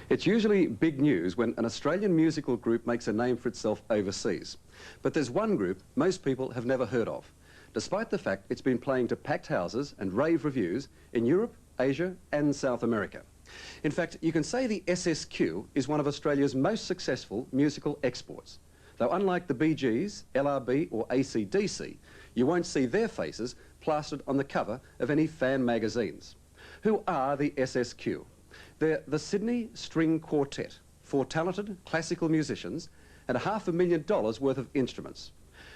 It's usually big news when an Australian musical group makes a name for itself overseas. But there's one group most people have never heard of, despite the fact it's been playing to packed houses and rave reviews in Europe, Asia and South America. In fact, you can say the SSQ is one of Australia's most successful musical exports. Though unlike the Bee Gees, LRB or AC/DC, you won't see their faces plastered on the cover of any fan magazines. Who are the SSQ? They're the Sydney String Quartet, 4 talented classical musicians and $500,000 worth of instruments.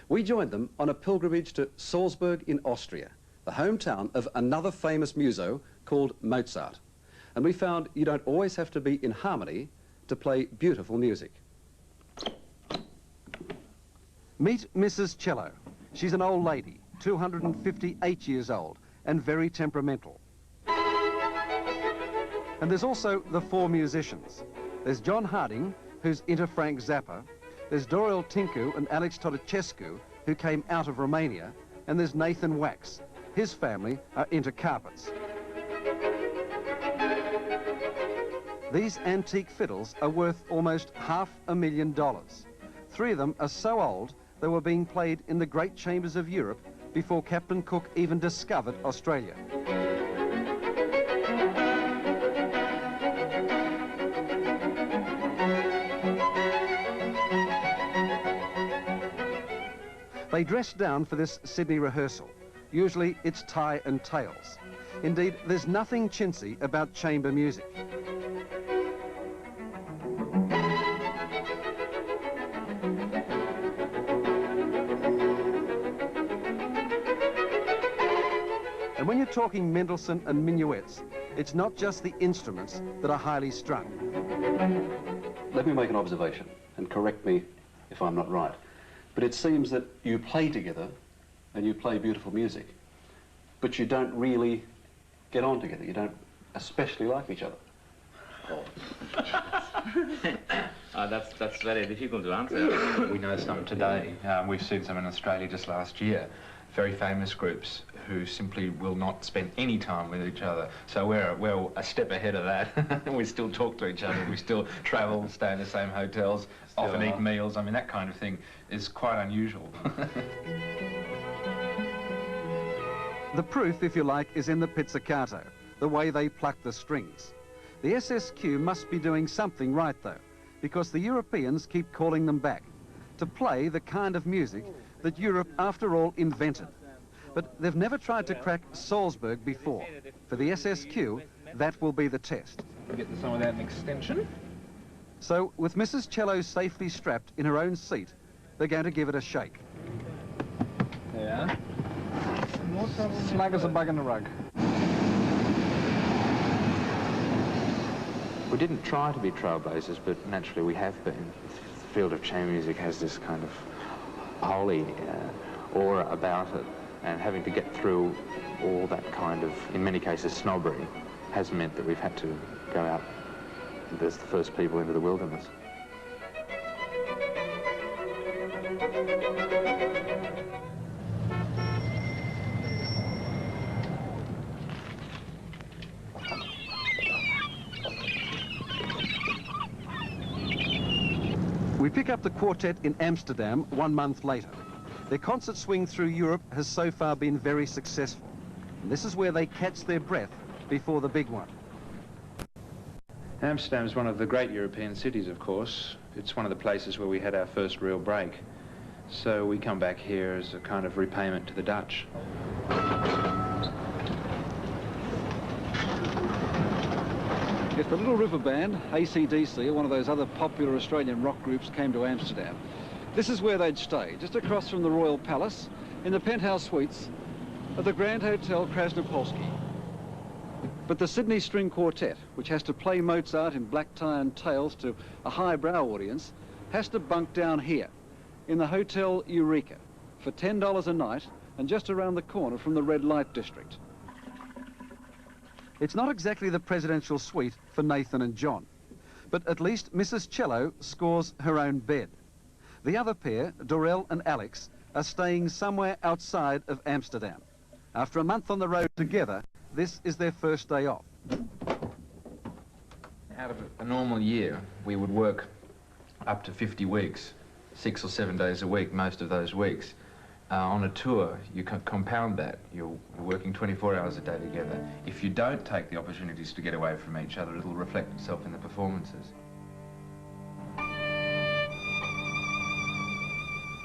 We joined them on a pilgrimage to Salzburg in Austria, the hometown of another famous muso called Mozart. And we found you don't always have to be in harmony to play beautiful music. Meet Mrs. Cello. She's an old lady, 258 years old, and very temperamental. And there's also the 4 musicians. There's John Harding, who's into Frank Zappa. There's Dorel Tincu and Alexandru Todicescu, who came out of Romania. And there's Nathan Wax. His family are into carpets. These antique fiddles are worth almost $500,000. 3 of them are so old they were being played in the great chambers of Europe before Captain Cook even discovered Australia. They dress down for this Sydney rehearsal. Usually it's tie and tails. Indeed, there's nothing chintzy about chamber music. And when you're talking Mendelssohn and minuets, it's not just the instruments that are highly strung. Let me make an observation and correct me if I'm not right. But it seems that you play together and you play beautiful music, but you don't really get on together. You don't especially like each other. That's very difficult to answer. We know some today. We've seen some in Australia just last year. Very famous groups who simply will not spend any time with each other. So we're a step ahead of that. We still talk to each other. We still travel, stay in the same hotels, often eat meals. I mean, that kind of thing is quite unusual. The proof, if you like, is in the pizzicato, the way they pluck the strings. The SSQ must be doing something right, though, because the Europeans keep calling them back to play the kind of music that Europe, after all, invented. But they've never tried to crack Salzburg before. For the SSQ, that will be the test. Get some of that in extension. So, with Mrs. Cello safely strapped in her own seat, they're going to give it a shake. Yeah. Snug as a bug in the rug. We didn't try to be trailblazers, but naturally we have been. The field of chamber music has this kind of holy aura about it, and having to get through all that kind of, in many cases, snobbery has meant that we've had to go out as the first people into the wilderness. We pick up the quartet in Amsterdam 1 month later. Their concert swing through Europe has so far been very successful. And this is where they catch their breath before the big one. Amsterdam is one of the great European cities, of course. It's one of the places where we had our first real break. So we come back here as a kind of repayment to the Dutch. If the Little River Band, AC/DC, or one of those other popular Australian rock groups came to Amsterdam, this is where they'd stay, just across from the Royal Palace, in the penthouse suites of the Grand Hotel Krasnopolski. But the Sydney String Quartet, which has to play Mozart in black tie and tails to a highbrow audience, has to bunk down here, in the Hotel Eureka, for $10 a night and just around the corner from the red light district. It's not exactly the presidential suite for Nathan and John, but at least Mrs. Cello scores her own bed. The other pair, Dorel and Alex, are staying somewhere outside of Amsterdam. After a month on the road together, this is their first day off. Out of a normal year, we would work up to 50 weeks, 6 or 7 days a week, most of those weeks. On a tour, you can compound that. You're working 24 hours a day together. If you don't take the opportunities to get away from each other, it'll reflect itself in the performances.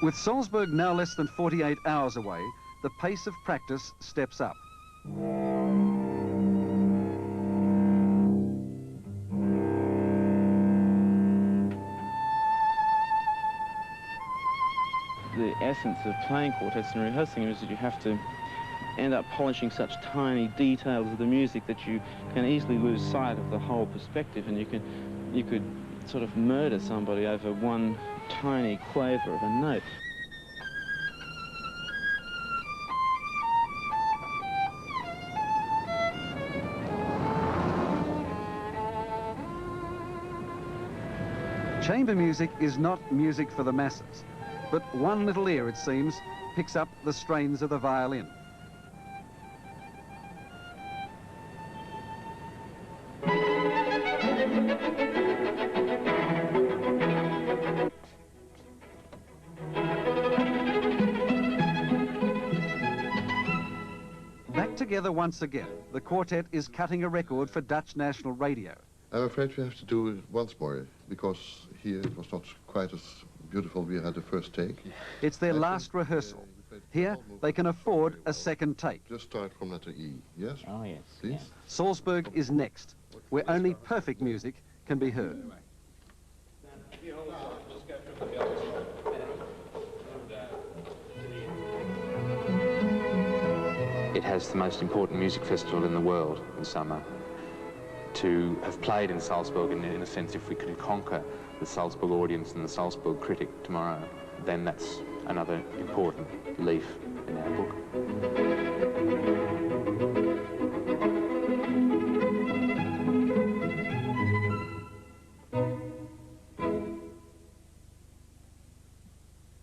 With Salzburg now less than 48 hours away, the pace of practice steps up. The essence of playing quartets and rehearsing is that you have to end up polishing such tiny details of the music that you can easily lose sight of the whole perspective, and you could sort of murder somebody over one tiny quaver of a note. Chamber music is not music for the masses, but one little ear, it seems, picks up the strains of the violin. Back together once again, the quartet is cutting a record for Dutch National Radio. I'm afraid we have to do it once more, because here it was not quite as beautiful we had the first take. It's their last rehearsal. Here, they can afford a second take. Just start from letter E, yes? Oh, yes. Please? Yeah. Salzburg is next, where only perfect music can be heard. It has the most important music festival in the world in summer. To have played in Salzburg, in a sense, if we can conquer the Salzburg audience and the Salzburg critic tomorrow, then that's another important leaf in our book.